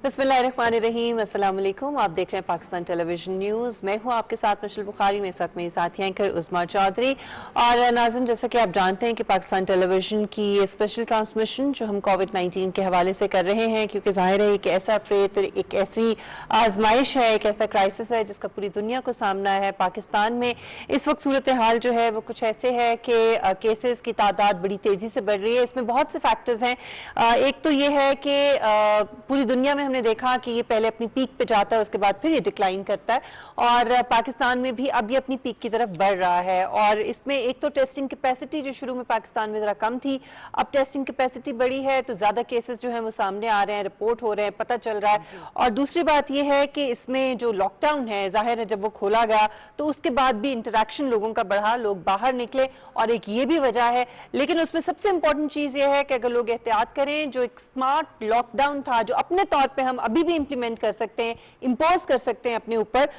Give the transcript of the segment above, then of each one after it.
बिस्मिल्लाहिर्रहमानिर्रहीम, अस्सलाम वालेकुम। आप देख रहे हैं पाकिस्तान टेलीविजन न्यूज़। मैं हूं आपके साथ मशल बुखारी, मेरे साथ मेरी साथी एंकर उस्मा चौधरी। और नाज़रीन, जैसा कि आप जानते हैं कि पाकिस्तान टेलीविजन की ये स्पेशल ट्रांसमिशन जो हम कोविड-19 के हवाले से कर रहे हैं, क्योंकि ज़ाहिर है एक ऐसा फेत, एक ऐसी आजमाइश है, एक ऐसा क्राइसिस है जिसका पूरी दुनिया को सामना है। पाकिस्तान में इस वक्त सूरत हाल जो है वो कुछ ऐसे है कि केसेस की तादाद बड़ी तेज़ी से बढ़ रही है। इसमें बहुत से फैक्टर्स हैं। एक तो ये है कि पूरी दुनिया में हमने देखा कि ये पहले अपनी पीक पे जाता है, उसके बाद फिर ये डिक्लाइन करता है, और पाकिस्तान में भी अब ये अपनी पीक की तरफ बढ़ रहा है। और इसमें एक तो टेस्टिंग कैपेसिटी जो शुरू में पाकिस्तान में ज़रा कम थी, अब टेस्टिंग कैपेसिटी बड़ी है तो ज़्यादा केसेस जो हैं वो सामने आ रहे हैं, रिपोर्ट हो रहे हैं, पता चल रहा है। और दूसरी बात ये है कि इसमें जो लॉकडाउन है, ज़ाहिर है जब वो खोला गया तो उसके बाद भी इंटरेक्शन लोगों का बढ़ा, लोग बाहर निकले, और एक ये भी वजह है। लेकिन उसमें सबसे इंपॉर्टेंट चीज़ ये है कि अगर लोग एहतियात करें, जो एक स्मार्ट लॉकडाउन था जो अपने तौर पे हम अभी भी इंप्लीमेंट कर सकते हैं, इम्पोज कर सकते हैं अपने ऊपर,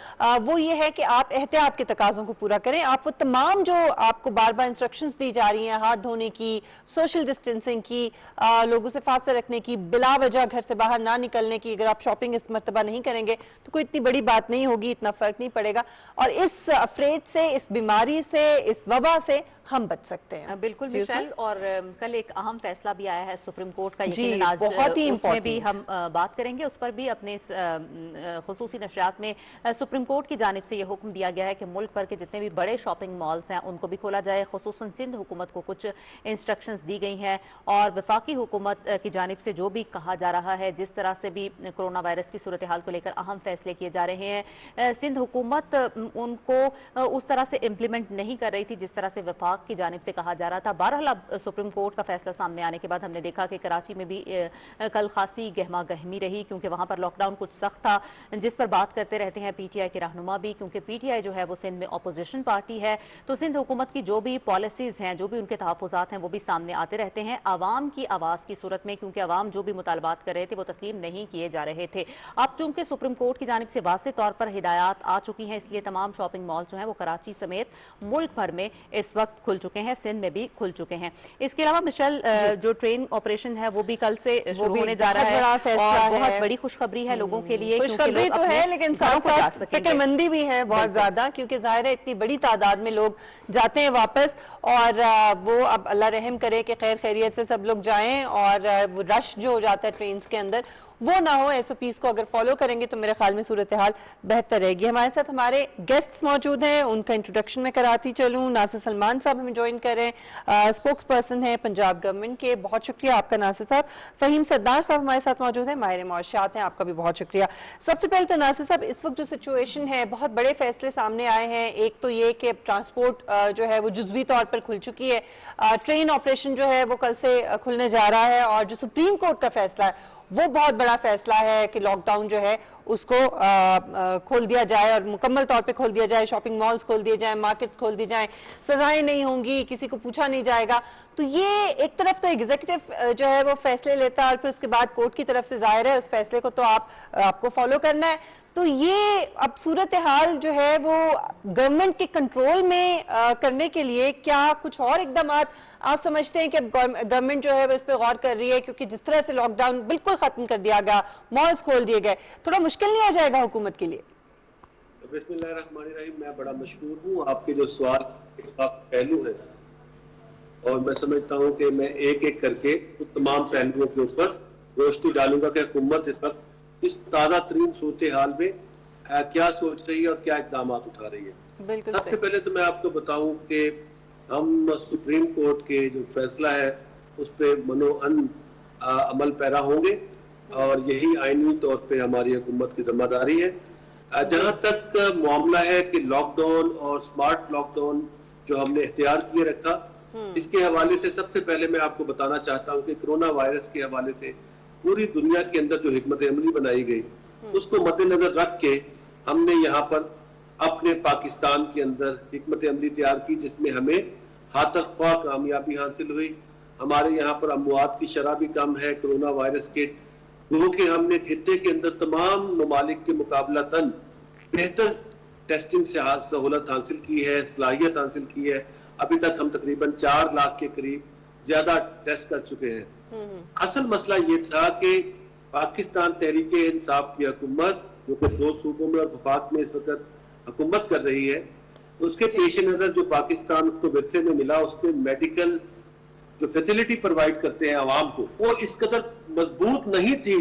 वो ये है कि आप एहतियात के तकाज़ों को पूरा करें। आप वो तमाम जो आपको बार बार इंस्ट्रक्शंस दी जा रही हैं, हाथ धोने की, सोशल डिस्टेंसिंग की, लोगों से फासला रखने की, बिला वजह घर से बाहर ना निकलने की, अगर आप शॉपिंग इस मरतबा नहीं करेंगे तो कोई इतनी बड़ी बात नहीं होगी, इतना फर्क नहीं पड़ेगा, और इस अफरेद से, इस बीमारी से, इस वबा से हम बच सकते हैं। बिल्कुल मिशेल, और कल एक अहम फैसला भी आया है सुप्रीम कोर्ट का, जी, आज बहुत ही उसमें भी हम बात करेंगे, उस पर भी अपने खुसूसी नशरियात में सुप्रीम कोर्ट की जानिब से ये हुक्म दिया गया है कि मुल्क भर के जितने भी बड़े शॉपिंग मॉल्स हैं उनको भी खोला जाए। खुसूसन सिंध हुकूमत को कुछ इंस्ट्रक्शंस दी गई हैं, और वफाकी हुकूमत की जानिब से जो भी कहा जा रहा है, जिस तरह से भी कोरोना वायरस की सूरत हाल को लेकर अहम फैसले किए जा रहे हैं, सिंध हुकूमत उनको उस तरह से इम्प्लीमेंट नहीं कर रही थी जिस तरह से वफाक की जानिब से कहा जा रहा था। बहरहाल अब सुप्रीम कोर्ट का फैसला सामने आने के बाद हमने देखा कि कराची में भी कल खासी गहमा गहमी रही, क्योंकि वहां पर लॉकडाउन कुछ सख्त था, जिस पर बात करते रहते हैं पीटीआई के रहनुमा भी, क्योंकि पीटीआई जो है वो सिंध में अपोजिशन पार्टी है, तो सिंध हुकूमत की जो भी पॉलिसीज हैं, जो भी उनके तहफ़्फ़ुज़ात हैं, वो भी सामने आते रहते हैं आवाम की आवाज़ की सूरत में, क्योंकि आवाम जो भी मुतालबात कर रहे थे वो तस्लीम नहीं किए जा रहे थे। अब चूंकि सुप्रीम कोर्ट की जानिब से वाज़ेह तौर पर हिदायत आ चुकी हैं, इसलिए तमाम शॉपिंग मॉल जो हैं वो कराची समेत मुल्क भर में इस वक्त खुल चुके हैं, सिंध में भी खुल चुके हैं। इसके अलावा मिशेल, जो ट्रेन ऑपरेशन है वो भी कल से शुरू होने जा रहा है, और बहुत बड़ी खुशखबरी है लोगों के लिए। खुशखबरी तो है, लेकिन साथ साथ फिक्रमंदी भी है बहुत ज्यादा, क्योंकि जाहिर है इतनी बड़ी तादाद में लोग जाते हैं वापस, और वो अब अल्लाह रहम करे कि खैर खैरियत से सब लोग जाएं, और वो रश जो हो जाता है ट्रेन के अंदर वो ना हो। एसओपीज को अगर फॉलो करेंगे तो मेरे ख्याल में सूरत हाल बेहतर रहेगी। हमारे साथ हमारे गेस्ट्स मौजूद हैं, उनका इंट्रोडक्शन में कराती चलूँ। नासिर सलमान साहब हमें ज्वाइन करें, स्पोक्स पर्सन है पंजाब गवर्नमेंट के, बहुत शुक्रिया आपका नासिर साहब। फ़हीम सरदार साहब हमारे साथ मौजूद हैं, माहिर मुआशरात हैं, आपका भी बहुत शुक्रिया। सबसे पहले तो नासिर साहब, इस वक्त जो सिचुएशन है, बहुत बड़े फैसले सामने आए हैं। एक तो ये कि ट्रांसपोर्ट जो है वो जुज़वी तौर पर खुल चुकी है, ट्रेन ऑपरेशन जो है वो कल से खुलने जा रहा है, और जो सुप्रीम कोर्ट का फैसला है वो बहुत बड़ा फैसला है कि लॉकडाउन जो है उसको खोल दिया जाए, और मुकम्मल तौर पे खोल दिया जाए, शॉपिंग मॉल्स खोल दिए जाएं, मार्केट्स खोल दी जाएं, सजाएं नहीं होंगी, किसी को पूछा नहीं जाएगा। तो ये एक तरफ तो एग्जीक्यूटिव जो है वो फैसले लेता है, और फिर उसके बाद कोर्ट की तरफ से जाहिर है उस फैसले को तो आपको फॉलो करना है। तो ये अब सूरत हाल जो है वो गवर्नमेंट के कंट्रोल में करने के लिए क्या कुछ और इकदाम आप समझते हैं कि अब गवर्नमेंट जो है वो इस पे गौर कर रही है, क्योंकि जिस तरह से लॉकडाउन बिल्कुल खत्म कर दिया गया, मॉल्स खोल दिए गए, थोड़ा मुश्किल नहीं हो जाएगा हुकूमत के लिए? बिस्मिल्लाहिर्रहमानिर्रहीम, मैं बड़ा मशहूर हूँ। आपके जो सवाल पहलू है, और मैं समझता हूँ कि मैं एक एक करके उस तमाम पहलुओं के ऊपर रोशनी डालूंगा कि हुकूमत इस वक्त इस ताज़ा तरीन सूरत हाल में क्या सोच रही है और क्या इक़दाम उठा रही है। सबसे पहले तो मैं आपको बताऊं कि हम सुप्रीम कोर्ट के जो फैसला है उस पर मनोअन अमल पैरा होंगे, और यही आईनी तौर पे हमारी हुकूमत की जिम्मेदारी है। जहां तक मामला है कि लॉकडाउन और स्मार्ट लॉकडाउन जो हमने इख्तियार किए रखा, इसके हवाले से सबसे पहले मैं आपको बताना चाहता हूं कि कोरोना वायरस के हवाले से पूरी दुनिया के अंदर जो हिकमत अमली बनाई गई उसको मद्देनजर रख के हमने यहाँ पर अपने पाकिस्तान के अंदर हिकमत अमली तैयार की, जिसमें हमें हाथरख्वा कामयाबी हासिल हुई। हमारे यहाँ पर अमवात की शरह भी कम है कोरोना वायरस के, क्योंकि हमने खित्ते के अंदर तमाम ममालिक के मुकाबलतन बेहतर टेस्टिंग से सहूलत हासिल की है, सलाहियत हासिल की है। अभी तक हम तकरीबन 4 लाख के करीब ज्यादा टेस्ट कर चुके हैं। असल मसला ये था कि पाकिस्तान तहरीक इंसाफ की हुकूमत जो कि 2 सूबों में और वफाक में इस वक्त हुकूमत कर रही है, उसके पेश नजर जो पाकिस्तान को विरसे में मिला उसमें मेडिकल जो फैसिलिटी प्रोवाइड करते हैं आवाम को, वो इस कदर मजबूत नहीं थी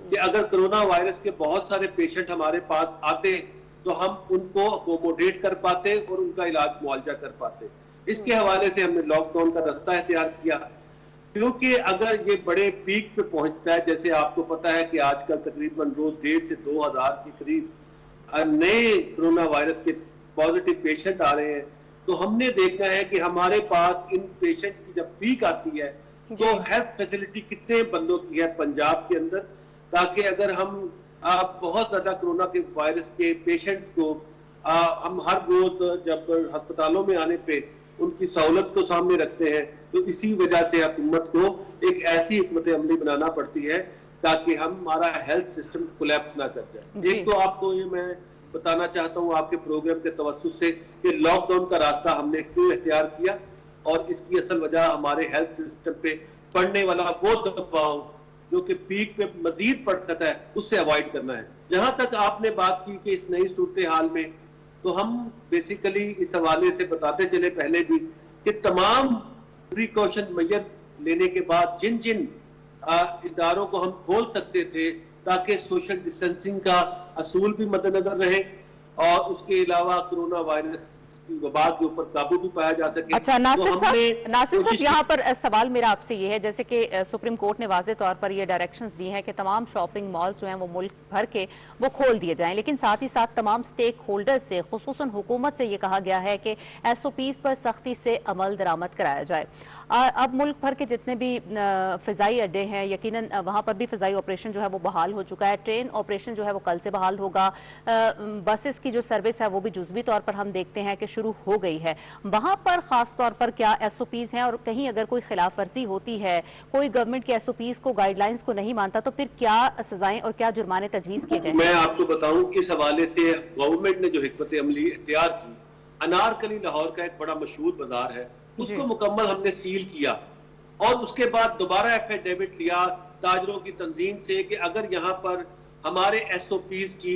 कि अगर कोरोना वायरस के बहुत सारे पेशेंट हमारे पास आते तो हम उनको अकोमोडेट कर पाते और उनका इलाज मुआवजा कर पाते। इसके हवाले से हमने लॉकडाउन का रास्ता इख्तियार किया, क्योंकि अगर ये बड़े पीक पे पहुंचता है, जैसे आपको पता है कि आजकल तकरीबन रोज 1,500 से 2,000 के करीब नए कोरोना वायरस के पॉजिटिव पेशेंट आ रहे हैं, तो हमने देखना है कि हमारे पास इन पेशेंट्स की जब पीक आती है तो हेल्थ फैसिलिटी कितने बंदों की है पंजाब के अंदर, ताकि अगर हम बहुत ज्यादा कोरोना के वायरस के पेशेंट्स को हम हर रोज जब अस्पतालों में आने पे उनकी सहूलत को सामने रखते हैं, तो इसी वजह से हुकूमत को एक ऐसी हिकमत अमली बनाना पड़ती है ताकि हमारा हेल्थ सिस्टम कोलैप्स ना कर जाए। एक तो आपको ये मैं बताना चाहता हूँ आपके प्रोग्राम के तवज्जुह से कि लॉकडाउन का रास्ता हमने क्यों इख्तियार किया, और इसकी असल वजह हमारे हेल्थ सिस्टम पे पड़ने वाला वो दबाव जो कि पीक पे मजीद पड़ सकता है उससे अवॉइड करना है। जहां तक आपने बात की कि इस नई सूरत हाल में, तो हम बेसिकली इस हवाले से बताते चले पहले भी कि तमाम प्रिकॉशन मेजर लेने के बाद जिन जिन इदारों को हम खोल सकते थे ताकि सोशल डिस्टेंसिंग का असूल भी मद्देनजर रहे और उसके अलावा कोरोना वायरस की वबा के ऊपर काबू भी पाया जा सके। अच्छा नासिर साहब, यहाँ पर सवाल मेरा आपसे ये है, जैसे कि सुप्रीम कोर्ट ने वाज़े तौर पर ये डायरेक्शंस दी हैं कि तमाम शॉपिंग मॉल्स जो हैं वो मुल्क भर के वो खोल दिए जाएं, लेकिन साथ ही साथ तमाम स्टेक होल्डर्स से खुसूसन हुकूमत से ये कहा गया है कि SOPs पर सख्ती से अमल दरामद कराया जाए। अब मुल्क भर के जितने भी फ़िज़ाई अड्डे हैं, यकीनन वहाँ पर भी फ़िज़ाई ऑपरेशन जो है वो बहाल हो चुका है, ट्रेन ऑपरेशन जो है वो कल से बहाल होगा, बसेस की जो सर्विस है वो भी जुज़वी तौर पर हम देखते हैं कि शुरू हो गई है। वहाँ पर ख़ास तौर पर क्या SOPs हैं, और कहीं अगर कोई खिलाफ वर्जी होती है, कोई गवर्नमेंट के SOPs को, गाइडलाइंस को नहीं मानता, तो फिर क्या सजाएं और क्या जुर्माने तजवीज़ किए गए? मैं आपको बताऊं कि इस हवाले से गवर्नमेंट ने जो हिकमत अमली इख्तियार की, अनारकली लाहौर का एक बड़ा मशहूर बाजार है, उसको मुकम्मल हमने सील किया और उसके बाद दोबारा एफिडेविट लिया ताजरों की तंजीम से कि अगर यहाँ पर हमारे SOPs की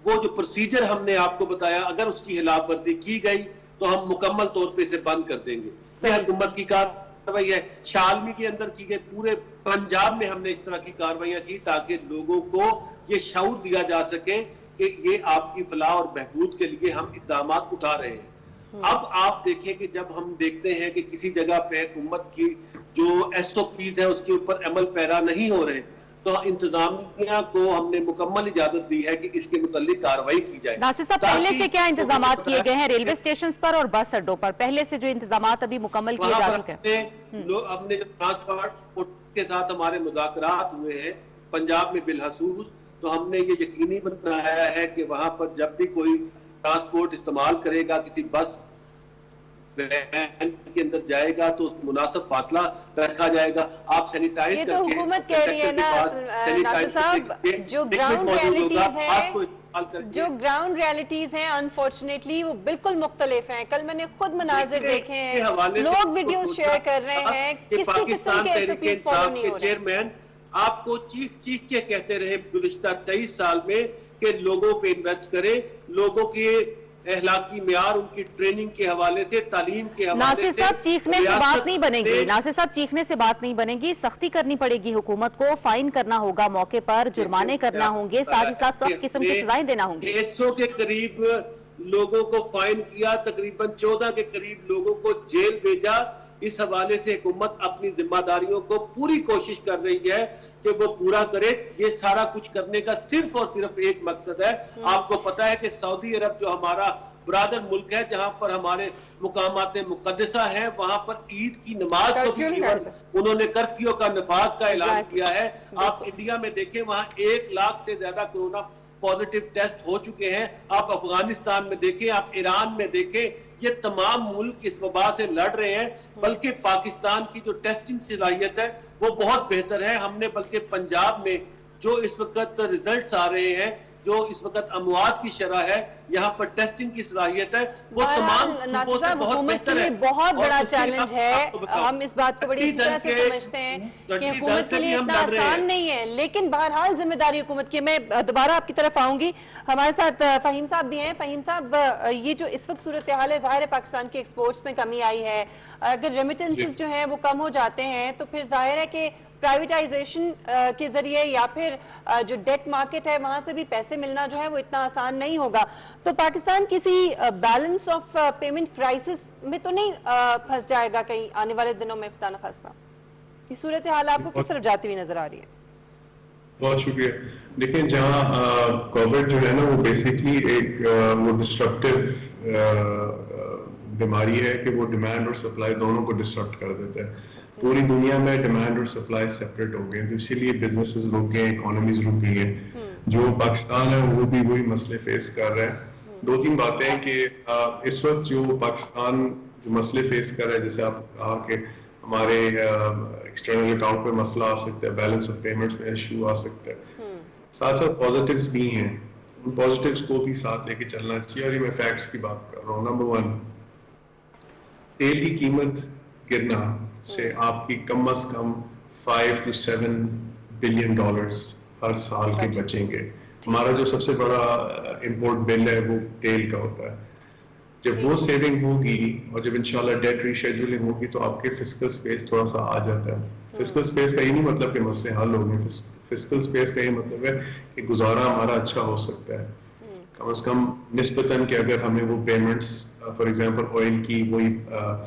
वो जो प्रोसीजर हमने आपको बताया अगर उसकी खिलाफ वर्जी की गई तो हम मुकम्मल तौर पे इसे बंद कर देंगे। यह हुकूमत की कार्रवाई है। शालमी के अंदर की गई, पूरे पंजाब में हमने इस तरह की कार्रवाइयां की ताकि लोगों को ये शऊर दिया जा सके कि ये आपकी फलाह और बहबूद के लिए हम इक़दाम उठा रहे हैं। अब आप देखें कि जब हम देखते हैं कि किसी जगह पे हुकूमत की जो SOPs है उसके ऊपर अमल पैरा नहीं हो रहे, तो इंतजामिया को हमने मुकम्मल इजाजत दी है कि इसके मुतालिक कार्रवाई की जाए। नासिर साहब, पहले से क्या इंतजाम किए गए हैं रेलवे स्टेशन पर और बस अड्डों पर? पहले से जो इंतजाम अभी मुकम्मल किए जा चुके हैं? हमने जो ट्रांसपोर्ट के साथ हमारे मुज़ाकरात हुए हैं पंजाब में बिलखसूस, तो हमने ये यकीनी बनाया है कि वहां पर जब भी कोई ट्रांसपोर्ट इस्तेमाल करेगा, किसी बस वैन के अंदर जाएगा तो मुनासिब फासला रखा जाएगा। आप सैनिटाइज ये तो हुकूमत कह रही है ना नासिर साहब, जो ग्राउंड रियलिटीज हैं अनफॉर्चुनेटली वो बिल्कुल मुख्तलिफ हैं। कल मैंने खुद मनाजिर देखे हैं, लोग वीडियोस शेयर कर रहे हैं, किसी किस्म के SOPs फॉलो नहीं हो रहे। चेयरमैन आपको चीख के कहते रहे गुज़िश्ता 23 साल में कि लोगों पे इन्वेस्ट करें, लोगों के अखलाकी मियार, उनकी ट्रेनिंग के हवाले से, तालीम के हवाले से। नासिर साहब, चीखने से बात नहीं बनेगी, नासिर साहब चीखने से बात नहीं बनेगी, सख्ती करनी पड़ेगी हुकूमत को, फाइन करना होगा मौके पर, जुर्माने करना होंगे, साथ ही साथ सब किस्म की सजाएं देना होंगी। 100 के करीब लोगों को फाइन किया, तकरीबन 14 के करीब लोगों को जेल भेजा। इस हवाले से हुकूमत अपनी जिम्मेदारियों को पूरी कोशिश कर रही है कि वो पूरा करे। ये सारा कुछ करने का सिर्फ और सिर्फ एक मकसद है। आपको पता है कि सऊदी अरब जो हमारा ब्रादर मुल्क है, जहां पर हमारे मुकामात मुकद्दसा है, वहां पर ईद की नमाज को भी उन्होंने कर्फ्यू का नफाज का ऐलान किया है। आप इंडिया में देखें, वहां 1 लाख से ज्यादा कोरोना पॉजिटिव टेस्ट हो चुके हैं। आप अफगानिस्तान में देखें, आप ईरान में देखें, ये तमाम मुल्क इस वबा से लड़ रहे हैं। बल्कि पाकिस्तान की जो टेस्टिंग सलाहियत है वो बहुत बेहतर है। हमने बल्कि पंजाब में जो इस वक्त रिजल्ट्स आ रहे हैं جو اس وقت اموات کی شرح ہے، یہاں پر ٹیسٹنگ کی صلاحیت ہے، وہ تمام ناصر صاحب حکومت کے لیے بہت بڑا چیلنج ہے، ہم اس بات کو بڑی اچھی طرح سے سمجھتے ہیں کہ حکومت کے لیے اتنا آسان نہیں ہے، لیکن بہرحال ذمہ داری حکومت کی. میں دوبارہ آپ کی طرف آؤں گی. ہمارے ساتھ فہیم صاحب بھی ہیں. فہیم صاحب، یہ جو اس وقت صورتحال ہے، ظاہر ہے پاکستان کے ایکسپورٹس میں کمی آئی ہے، اگر ریمیٹنسز جو ہیں وہ کم ہو جاتے ہیں تو پھر ظاہر ہے کہ پرائیویٹائزیشن کے ذریعے یا پھر جو ڈیٹ مارکیٹ ہے وہاں سے بھی پیسے ملنا جو ہے وہ اتنا آسان نہیں ہوگا. تو پاکستان کسی بیلنس آف پیمنٹ کرائسس میں تو نہیں پھنس جائے گا کہیں آنے والے دنوں میں خدا نخواستہ؟ یہ صورتحال آپ کو کس طرف جاتی ہوئی نظر آ رہی ہے؟ بہت شکریہ. دیکھیں، جہاں کووڈ جو ہے نا وہ بیسکلی ایک وہ ڈسٹرپٹیو بیماری ہے کہ وہ ڈیمانڈ اور سپلائی دونوں کو ڈسٹرپٹ کر دیتا ہے. پوری دنیا میں ڈیمانڈ اور سپلائی سیپریٹ ہو گئے ہیں، تو اسی لیے بزنسز رک گئے ہیں، اکانومیز رک گئی ہیں. جو پاکستان ہے وہ بھی وہی مسئلے فیس کر رہا ہے. دو تین باتیں ہیں کہ اس وقت جو پاکستان جو مسئلے فیس کر رہا ہے، جیسے آپ کہا کہ ہمارے ایکسٹرنل اکاؤنٹ پہ مسئلہ آ سکتا ہے، بیلنس آف پیمنٹس میں ایشو آ سکتا ہے. ساتھ ساتھ پازیٹیوز بھی ہیں، ان پازیٹیوز کو بھی ساتھ لے کے چلنا چاہیے. اور یہ میں فیکٹس کی بات کر رہا ہوں. نمبر 1، تیل کی قیمت گرنا سے آپ کی کم از کم 5 to 7 بلین ڈالرز ہر سال کے بچیں گے. ہمارا جو سب سے بڑا امپورٹ بل ہے وہ تیل کا ہوتا ہے. جب وہ سیونگ ہوگی اور جب انشاءاللہ ڈیٹ ری شیڈولنگ ہوگی تو آپ کے فسکل سپیس تھوڑا سا آ جاتا ہے. فسکل سپیس کا یہ نہیں مطلب کہ مسئلے حل ہو گئے. فسکل سپیس کا یہ مطلب ہے کہ گزارا ہمارا اچھا ہو سکتا ہے کم از کم نسبتاً، کہ اگر ہمیں وہ پیمنٹس فار ایگزامپل آئل کی وہی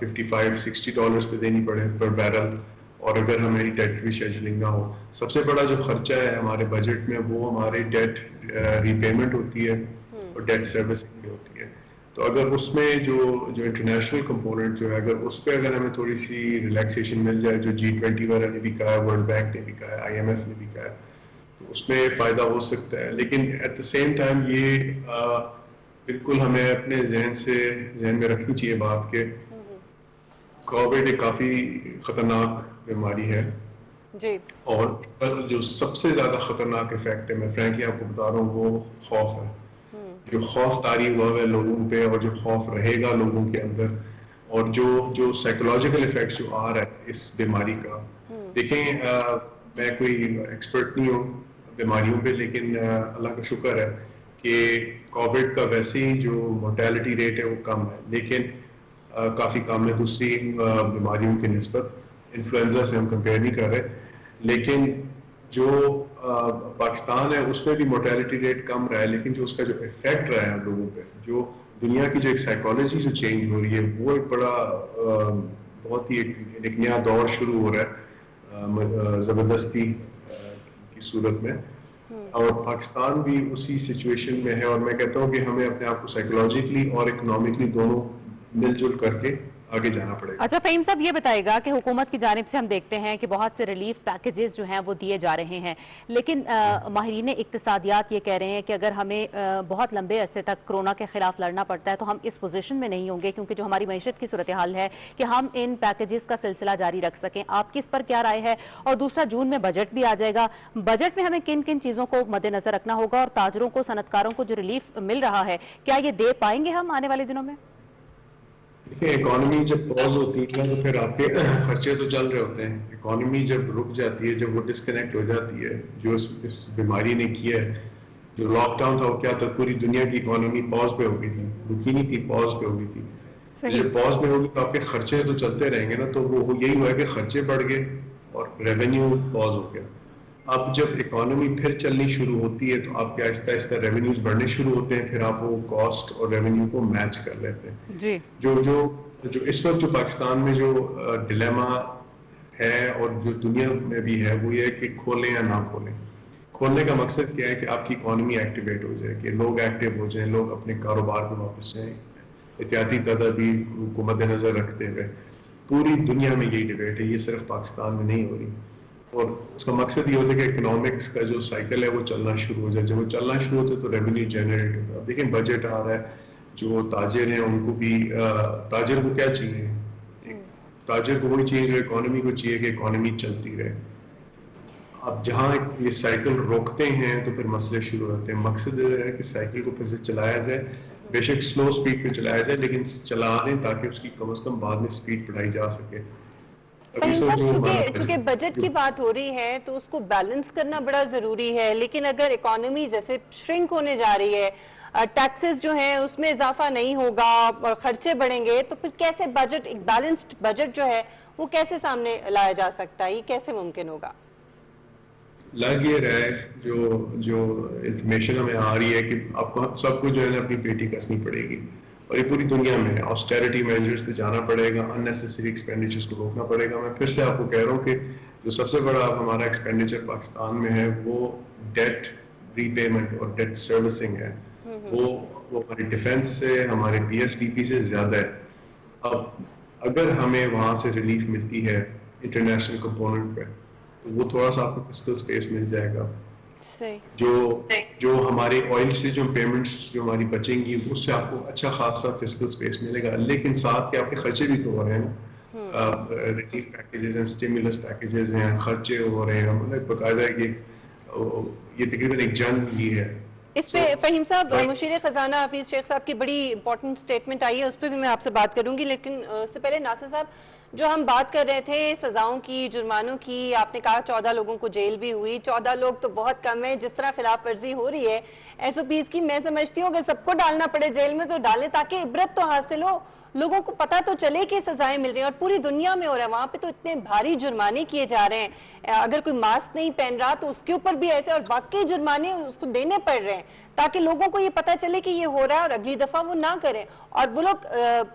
$55-60 پہ دینی پڑے پر بیرل، اور اگر ہماری ڈیٹ ری شیڈولنگ نہ ہو. سب سے بڑا جو خرچہ ہے ہمارے بجٹ میں وہ ہماری ڈیٹ ری پیمنٹ ہوتی ہے اور ڈیٹ سروسنگ بھی ہوتی ہے. تو اگر اس میں جو انٹرنیشنل کمپوننٹ جو ہے اگر اس پہ اگر ہمیں تھوڑی سی ریلیکسیشن مل جائے، جو G20 والے نے بھی کہا ہے، ورلڈ بینک نے بھی کہا ہے، IMF نے بھی کہا ہے، تو اس میں فائدہ ہو سکتا ہے. لیکن ایٹ دا سیم ٹائم یہ بالکل ہمیں اپنے ذہن میں رکھنی چاہیے بات کہ کووڈ ایک کافی خطرناک بیماری ہے جی، اور جو سب سے زیادہ خطرناک افیکٹ ہے، میں فرینکلی آپ کو بتا رہا ہوں، وہ خوف ہے. جو خوف طاری ہوا ہے لوگوں پہ اور جو خوف رہے گا لوگوں کے اندر، اور جو سائیکولوجیکل ایفیکٹ جو آ رہا ہے اس بیماری کا. دیکھیں، میں کوئی ایکسپرٹ نہیں ہوں بیماریوں پہ، لیکن اللہ کا شکر ہے کہ کووڈ کا ویسے ہی جو مورٹیلٹی ریٹ ہے وہ کم ہے، لیکن کافی کم ہے دوسری بیماریوں کی نسبت. انفلوئنزا سے ہم کمپیئر نہیں کر رہے، لیکن جو پاکستان ہے اس میں بھی مورٹیلٹی ریٹ کم رہا ہے، لیکن جو اس کا جو افیکٹ رہا ہے لوگوں پہ، جو دنیا کی جو ایک سائیکالوجی جو چینج ہو رہی ہے، وہ ایک بڑا بہت ہی ایک نیا دور شروع ہو رہا ہے زبردستی کی صورت میں. اور پاکستان بھی اسی سچویشن میں ہے، اور میں کہتا ہوں کہ ہمیں اپنے آپ کو سائیکولوجیکلی اور اکنامکلی دونوں مل جل کر کے آگے جانا پڑے گا. اچھا فہیم صاحب، یہ بتائے گا کہ حکومت کی جانب سے ہم دیکھتے ہیں کہ بہت سے ریلیف پیکیجز جو ہیں وہ دیے جا رہے ہیں، لیکن ماہرین اقتصادیات یہ کہہ رہے ہیں کہ اگر ہمیں بہت لمبے عرصے تک کرونا کے خلاف لڑنا پڑتا ہے تو ہم اس پوزیشن میں نہیں ہوں گے، کیونکہ جو ہماری معیشت کی صورتحال ہے کہ ہم ان پیکیجز کا سلسلہ جاری رکھ سکیں. آپ کی اس پر کیا رائے ہے؟ اور دوسرا، جون میں بجٹ بھی آ جائے گا، بجٹ میں ہمیں کن کن چیزوں کو مد نظر رکھنا ہوگا، اور تاجروں کو، صنعت کاروں کو جو ریلیف مل رہا ہے کیا یہ دے پائیں گے ہم آنے والے دنوں میں؟ دیکھیں، اکانومی جب پاز ہوتی ہے تو پھر آپ کے خرچے تو چل رہے ہوتے ہیں. اکانومی جب رک جاتی ہے، جب وہ ڈسکنیکٹ ہو جاتی ہے، جو اس بیماری نے کیا ہے، جو لاک ڈاؤن تھا وہ کیا تھا، پوری دنیا کی اکانومی پاز پہ ہو گئی تھی، رکی نہیں تھی، پاز پہ ہو گئی تھی. جب پاز پہ ہوگی تو آپ کے خرچے تو چلتے رہیں گے نا، تو وہ یہی ہوا ہے کہ خرچے بڑھ گئے اور ریونیو پاز ہو گیا. اب جب اکانومی پھر چلنی شروع ہوتی ہے تو آپ کے آہستہ آہستہ ریونیوز بڑھنے شروع ہوتے ہیں، پھر آپ وہ کاسٹ اور ریونیو کو میچ کر لیتے ہیں. جی، جو اس وقت جو پاکستان میں جو ڈیلیما ہے اور جو دنیا میں بھی ہے، وہ یہ ہے کہ کھولیں یا نہ کھولیں. کھولنے کا مقصد کیا ہے کہ آپ کی اکانومی ایکٹیویٹ ہو جائے، کہ لوگ ایکٹیو ہو جائیں، لوگ اپنے کاروبار پہ واپس جائیں، احتیاطی تدابیر کو مد نظر رکھتے ہوئے. پوری دنیا میں یہی ڈبیٹ ہے، یہ صرف پاکستان میں نہیں ہو رہی. اور اس کا مقصد یہ ہوتا ہے کہ اکنامکس کا جو سائیکل ہے وہ چلنا شروع ہو جائے. جب وہ چلنا شروع ہوتا ہے تو ریونیو جنریٹ ہوتا ہے. دیکھیں، بجٹ آ رہا ہے، جو تاجر ہیں ان کو بھی، تاجر کو کیا چاہیے؟ تاجر کو وہی چاہیے جو اکانومی کو چاہیے، کہ اکانومی چلتی رہے. اب جہاں یہ سائیکل روکتے ہیں تو پھر مسئلے شروع ہوتے ہیں. مقصد یہ ہے کہ سائیکل کو پھر سے چلایا جائے, بے شک سلو سپیڈ پہ چلایا جائے, لیکن چلا دیں تاکہ اس کی کم از کم بعد میں سپیڈ بڑھائی جا سکے. فہیم صاحب, چونکہ بجٹ کی بات ہو رہی ہے تو اس کو بیلنس کرنا بڑا ضروری ہے, لیکن اگر اکانومی جیسے شرنک ہونے جا رہی ہے, ٹیکسز جو ہیں اس میں اضافہ نہیں ہوگا اور خرچے بڑھیں گے, تو پھر کیسے بجٹ, ایک بیلنسڈ بجٹ جو ہے وہ کیسے سامنے لایا جا سکتا ہے, یہ کیسے ممکن ہوگا؟ لگ یہ رہا ہے جو انفارمیشن ہمیں آ رہی ہے کہ آپ کو سب کو جو ہے نا اپنی پیٹی کسنی پڑے گی, اور یہ پوری دنیا میں آسٹیرٹی میجرز پہ جانا پڑے گا, اننیسیسری ایکسپینڈیچرز کو روکنا پڑے گا. میں پھر سے آپ کو کہہ رہا ہوں کہ جو سب سے بڑا ہمارا ایکسپینڈیچر پاکستان میں ہے وہ ڈیٹ ری پیمنٹ اور ڈیٹ سروسنگ ہے, وہ ہماری ڈیفینس سے, ہمارے پی ایس پی پی سے زیادہ ہے. اب اگر ہمیں وہاں سے ریلیف ملتی ہے انٹرنیشنل کمپوننٹ پہ تو وہ تھوڑا سا آپ کو فسکل سپیس مل جائے گا. جو ہمارے آئل سے جو پیمنٹس جو ہماری بچیں گی اس سے آپ کو اچھا خاصا فسکل سپیس ملے گا, لیکن ساتھ کے آپ کے خرچے بھی تو ہو رہے ہیں نا, ریلیف پیکیجز ہیں, اسٹیمولس پیکیجز ہیں, خرچے ہو رہے ہیں. مطلب باقاعدہ یہ تقریباً ایک جنگ ہی ہے. اس پہ فہیم صاحب, مشیر خزانہ حفیظ شیخ صاحب کی بڑی امپورٹنٹ سٹیٹمنٹ آئی ہے, اس پہ بھی میں آپ سے بات کروں گی, لیکن اس سے پہلے ناصر صاحب, جو ہم بات کر رہے تھے سزاؤں کی, جرمانوں کی, آپ نے کہا 14 لوگوں کو جیل بھی ہوئی. 14 لوگ تو بہت کم ہے. جس طرح خلاف ورزی ہو رہی ہے ایس او پیز کی, میں سمجھتی ہوں کہ سب کو ڈالنا پڑے جیل میں تو ڈالیں, تاکہ عبرت تو حاصل ہو, لوگوں کو پتہ تو چلے کہ سزائیں مل رہی ہیں. اور پوری دنیا میں ہو رہا ہے, وہاں پہ تو اتنے بھاری جرمانے کیے جا رہے ہیں, اگر کوئی ماسک نہیں پہن رہا تو اس کے اوپر بھی ایسے, اور واقعی جرمانے اس کو دینے پڑ رہے ہیں تاکہ لوگوں کو یہ پتہ چلے کہ یہ ہو رہا ہے اور اگلی دفعہ وہ نہ کریں, اور وہ لوگ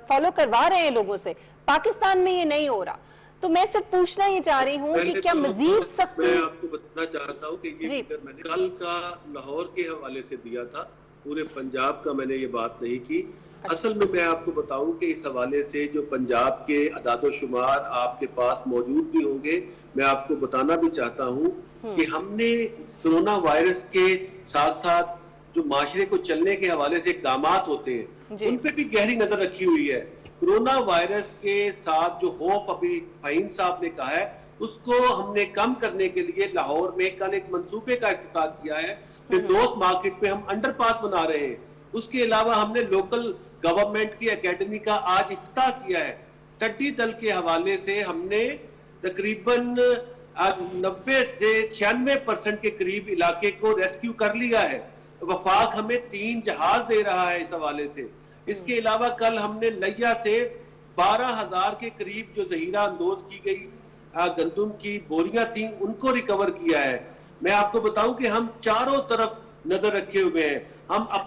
فالو کروا رہے ہیں لوگوں سے. پاکستان میں یہ نہیں ہو رہا. تو میں صرف پوچھنا یہ چاہ رہی ہوں کہ کیا مزید سختی, میں آپ کو بتانا چاہتا ہوں کہ یہ فکر میں نے کل کا لاہور کے حوالے سے دیا تھا, پورے پنجاب کا میں نے یہ بات نہیں کی. اصل میں آپ کو بتاؤں کہ اس حوالے سے جو پنجاب کے اعداد و شمار آپ کے پاس موجود بھی ہوں گے, میں آپ کو بتانا بھی چاہتا ہوں کہ ہم نے کرونا وائرس کے ساتھ ساتھ جو معاشرے کو چلنے کے حوالے سے اقدامات ہوتے ہیں ان پہ بھی گہری نظر رکھی ہوئی ہے. کرونا وائرس کے ساتھ جو خوف ابھی فہیم صاحب نے کہا ہے اس کو ہم نے کم کرنے کے لیے لاہور میں کل ایک منصوبے کا افتتاح کیا ہے. فردوس مارکیٹ پہ ہم انڈر پاس بنا رہے ہیں. اس کے علاوہ ہم نے لوکل گورنمنٹ کی اکیڈمی کا آج افتتاح کیا ہے. ٹڈی دل کے حوالے سے ہم نے تقریباً 90 سے 96% کے قریب علاقے کو ریسکیو کر لیا ہے. وفاق ہمیں 3 جہاز دے رہا ہے اس حوالے سے. اس کے علاوہ کل ہم نے لیا سے 12,000 کے قریب جو ذخیرہ اندوز کی گئی گندم کی بوریاں تھیں ان کو ریکور کیا ہے. میں آپ کو بتاؤں کہ ہم چاروں طرف نظر رکھے ہوئے ہیں.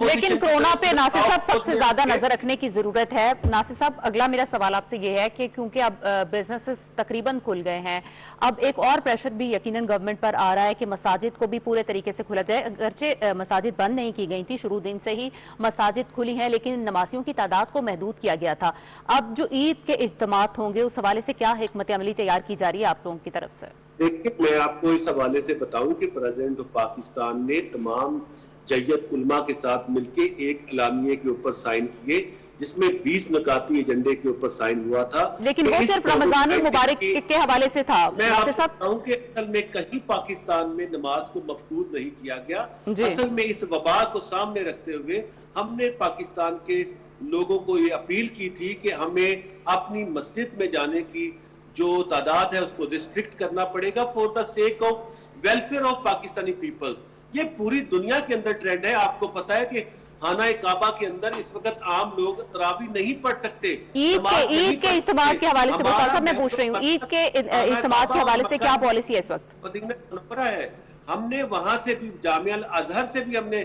لیکن کرونا پہ ناصر صاحب سب سے زیادہ نظر رکھنے کی ضرورت ہے. ناصر صاحب, اگلا میرا سوال آپ سے یہ ہے کہ کیونکہ اب بزنسز تقریباً کھل گئے ہیں, اب ایک اور پریشر بھی یقیناً گورنمنٹ پر آ رہا ہے کہ مساجد کو بھی پورے طریقے سے کھلا جائے. اگرچہ مساجد بند نہیں کی گئی تھی, شروع دن سے ہی مساجد کھلی ہیں, لیکن نمازیوں کی تعداد کو محدود کیا گیا تھا. اب جو عید کے اجتماعات ہوں گے اس حوالے سے کیا حکمت عملی تیار کی جا رہی ہے آپ لوگوں کی طرف سے؟ دیکھیں, میں آپ کو اس حوالے سے بتاؤں کہ پریزیڈنٹ آف پاکستان نے تمام جیت علماء کے ساتھ مل کے ایک اعلامیے کے اوپر سائن کیے جس میں 20 نکاتی ایجنڈے کے اوپر سائن ہوا تھا. لیکن وہ صرف رمضان المبارک کے حوالے سے تھا. میں آپ کو بتاؤں کہ اصل میں کہیں پاکستان میں نماز کو مفقود نہیں کیا گیا. اصل میں اس وبا کو سامنے رکھتے ہوئے ہم نے پاکستان کے لوگوں کو یہ اپیل کی تھی کہ ہمیں اپنی مسجد میں جانے کی جو تعداد ہے اس کو ریسٹرکٹ کرنا پڑے گا for the sake of welfare of Pakistani people. یہ پوری دنیا کے اندر ٹرینڈ ہے. آپ کو پتا ہے کہ خانہ کعبہ کے اندر اس وقت عام لوگ تراویح نہیں پڑھ سکتے. عید کے اجتماعات کے حوالے سے صاحب میں پوچھ رہی ہوں, عید کے اجتماعات کے حوالے سے کیا پالیسی ہے اس وقت؟ ہے ہم نے وہاں سے بھی جامعہ الازہر سے بھی ہم نے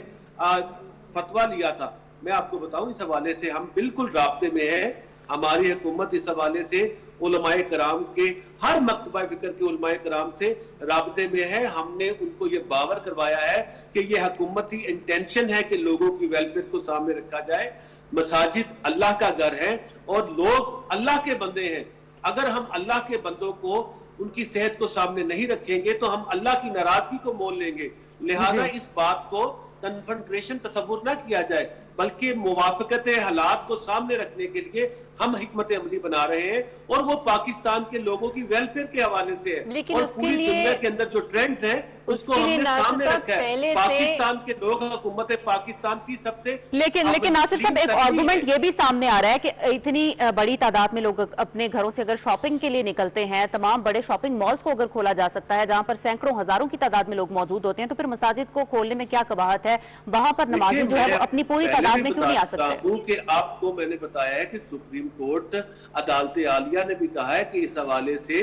فتویٰ لیا تھا. میں آپ کو بتاؤں اس حوالے سے ہم بالکل رابطے میں ہیں. ہماری حکومت اس حوالے سے علماء کرام کے ہر مکتبہ فکر کے علماء کرام سے رابطے میں ہے. ہم نے ان کو یہ باور کروایا ہے کہ یہ حکومتی انٹینشن ہے کہ لوگوں کی ویلفیئر کو سامنے رکھا جائے. مساجد اللہ کا گھر ہے اور لوگ اللہ کے بندے ہیں. اگر ہم اللہ کے بندوں کو ان کی صحت کو سامنے نہیں رکھیں گے تو ہم اللہ کی ناراضگی کو مول لیں گے. لہذا اس بات کو کنفرنٹریشن تصور نہ کیا جائے. बल्कि मुवाफकत हालात को सामने रखने के लिए हम हिकमत अमली बना रहे हैं, और वो पाकिस्तान के लोगों की वेलफेयर के हवाले से है। लेकिन और उसके पूरी लिए दुनिया के अंदर जो ट्रेंड्स हैं उसको हमने सामने रखा है। पाकिस्तान के लोग हुकूमत पाकिस्तान की सबसे लेकिन नासिर साहब, एक आर्गुमेंट ये भी सामने आ रहा है कि इतनी बड़ी तादाद में लोग अपने घरों से अगर शॉपिंग के लिए निकलते हैं, तमाम बड़े शॉपिंग मॉल्स को अगर खोला जा सकता है जहां पर सैकड़ों हजारों की तादाद में लोग मौजूद होते हैं, तो फिर मसाजिद को खोलने में क्या कबाहत है? वहां पर नमाजी जो है वो अपनी पूरी तादाद में क्यों नहीं आ सकते? कि आपको मैंने बताया है कि सुप्रीम कोर्ट अदालत आलिया ने भी कहा है कि इस हवाले से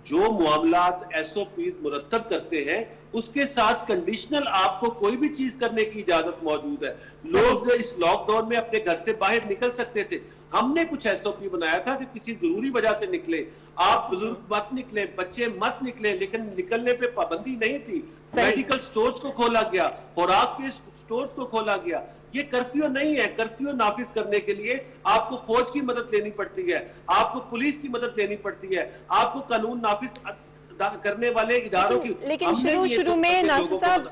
जो मामलात SOPs मुरतब करते हैं उसके साथ कंडीशनल आपको कोई भी चीज करने की इजाजत मौजूद है। लोग इस लॉकडाउन में अपने घर से बाहर निकल सकते थे, हमने कुछ SOP बनाया था कि किसी जरूरी वजह से निकले, आप बुजुर्ग मत निकले, बच्चे मत निकले, लेकिन निकलने पे पाबंदी नहीं थी। मेडिकल स्टोर्स को खोला गया, खुराक के स्टोर्स को खोला गया। ये कर्फ्यू नहीं है। कर्फ्यू नाफिज करने के लिए आपको फौज की मदद लेनी पड़ती है, आपको पुलिस की मदद लेनी पड़ती है, आपको कानून नाफिज करने वाले इदारों की। लेकिन शुरू में नासिर साहब,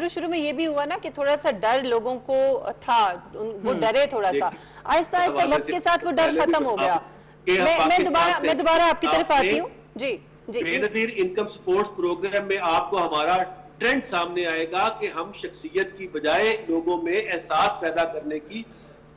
शुरू में ये भी हुआ ना कि थोड़ा सा डर लोगों को था, वो डरे थोड़ा सा, आहिस्ता आहिस्ता वक्त के साथ वो डर खत्म हो गया। मैं दोबारा आपकी तरफ आती हूँ। जी जी, बेनज़ीर इनकम सपोर्ट प्रोग्राम में आपको हमारा ट्रेंड सामने आएगा कि हम शख्सियत की बजाय लोगों में एहसास पैदा करने की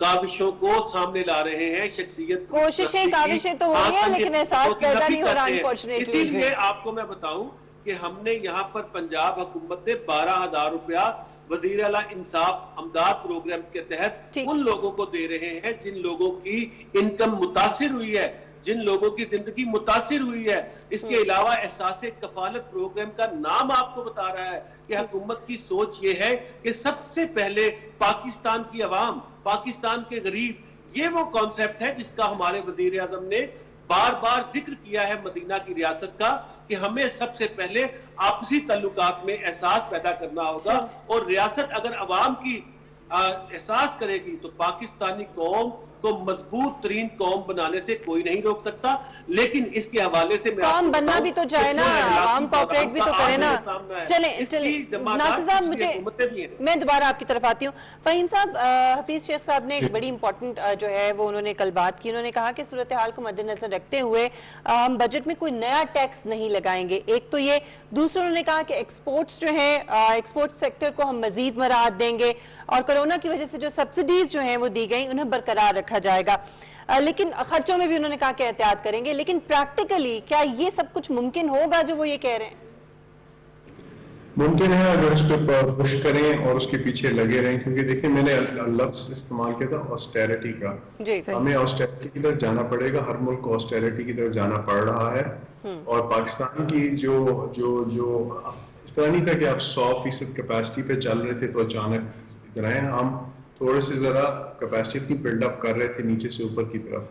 काविशों को सामने ला रहे हैं। शख्सियत कोशिशें काविशें तो हो रही है, लेकिन एहसास पैदा नहीं हो रहा अनफॉर्चुनेटली। इसीलिए आपको मैं बताऊं कि हमने यहाँ पर पंजाब हुकूमत ने 12,000 रुपया वजीर आला इंसाफ अमदाद प्रोग्राम के तहत उन लोगों को दे रहे हैं जिन लोगों की इनकम मुतासिर हुई है, जिन लोगों की जिंदगी मुतासिर हुई है। इसके अलावा एहसास कफालत प्रोग्राम का नाम आपको बता रहा है कि हुकूमत की सोच ये है कि सबसे पहले पाकिस्तान की अवाम, पाकिस्तान के गरीब, ये वो कॉन्सेप्ट है जिसका हमारे वजीर आजम ने बार बार जिक्र किया है मदीना की रियासत का, कि हमें सबसे पहले आपसी ताल्लुकात में एहसास पैदा करना होगा। और रियासत अगर अवाम की एहसास करेगी तो पाकिस्तानी कौम को मजबूत तरीन कौम बनाने से कोई नहीं रोक सकता। लेकिन इसके हवाले से कौम बनना भी तो चाहे ना, आवाम कोऑपरेट भी तो करे ना। चले नासिर साहब, मैं दोबारा आपकी तरफ आती हूँ। फहीम साहब, हफीज शेख साहब ने एक बड़ी इंपॉर्टेंट जो है वो उन्होंने कल बात की। उन्होंने कहा कि सूरत हाल को मद्देनजर रखते हुए हम बजट में कोई नया टैक्स नहीं लगाएंगे। एक तो ये, दूसरा उन्होंने कहा कि एक्सपोर्ट्स जो है, एक्सपोर्ट सेक्टर को हम मजीद मराहत देंगे और कोरोना की वजह से जो सब्सिडीज जो हैं वो दी गई उन्हें बरकरार रखा जाएगा। लेकिन खर्चों में भी उन्होंने कहा कि एहतियात करेंगे। लेकिन प्रैक्टिकली क्या ये सब कुछ मुमकिन होगा जो वो ये कह रहे हैं? मुमकिन है अगर उस पर पुश करें और उसके पीछे लगे रहें, क्योंकि देखिए मैंने लफ्ज इस्तेमाल किया था ऑस्टेरिटी का। हमें ऑस्टेरिटी की तरफ जाना पड़ेगा, हर मुल्क को ऑस्टेरिटी की तरफ जाना पड़ रहा है। और पाकिस्तान की जो जो जो इस तरह नहीं था कि आप 100% कैपेसिटी पे चल रहे थे तो अचानक इधर आए। हम थोड़े से जरा कैपेसिटी अपनी बिल्डअप कर रहे थे नीचे से ऊपर की तरफ,